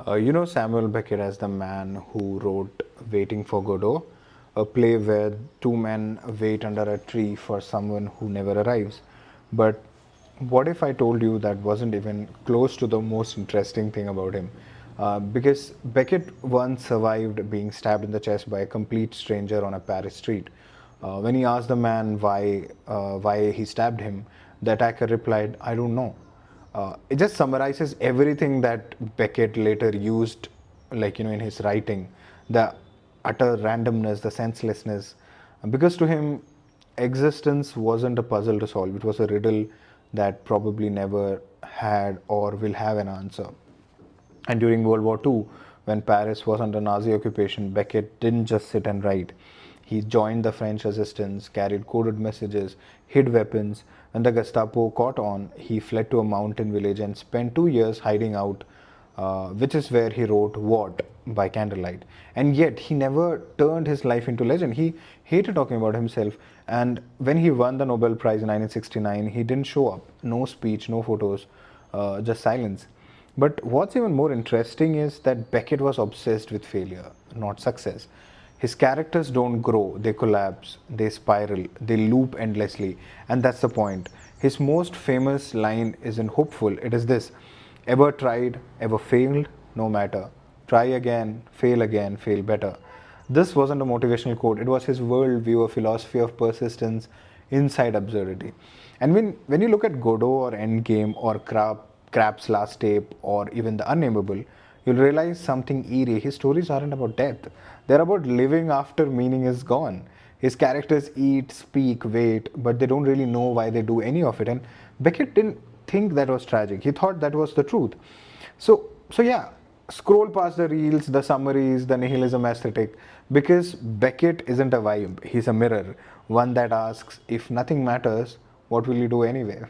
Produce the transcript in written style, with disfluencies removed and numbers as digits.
You know Samuel Beckett as the man who wrote Waiting for Godot, a play where two men wait under a tree for someone who never arrives. But what if I told you that wasn't even close to the most interesting thing about him? Because Beckett once survived being stabbed in the chest by a complete stranger on a Paris street. When he asked the man why he stabbed him, the attacker replied, "I don't know." It just summarizes everything that Beckett later used, like, in his writing, the utter randomness, the senselessness. Because to him, existence wasn't a puzzle to solve, it was a riddle that probably never had or will have an answer. And during World War II, when Paris was under Nazi occupation, Beckett didn't just sit and write. He joined the French resistance, carried coded messages, hid weapons. When the Gestapo caught on, he fled to a mountain village and spent 2 years hiding out, which is where he wrote What by candlelight. And yet, he never turned his life into legend. He hated talking about himself. And when he won the Nobel Prize in 1969, he didn't show up. No speech, no photos, just silence. But what's even more interesting is that Beckett was obsessed with failure, not success. His characters don't grow, they collapse, they spiral, they loop endlessly, and that's the point. His most famous line isn't hopeful, it is this: ever tried, ever failed, no matter. Try again, fail better. This wasn't a motivational quote, it was his worldview, a philosophy of persistence inside absurdity. And when you look at Godot or Endgame or Crap's Last Tape or even The Unnameable, you'll realize something eerie. His stories aren't about death, they're about living after meaning is gone. His characters eat, speak, wait, but they don't really know why they do any of it. And Beckett didn't think that was tragic. He thought that was the truth. So yeah, scroll past the reels, the summaries, the nihilism aesthetic, because Beckett isn't a vibe. He's a mirror, one that asks, if nothing matters, what will you do anyway?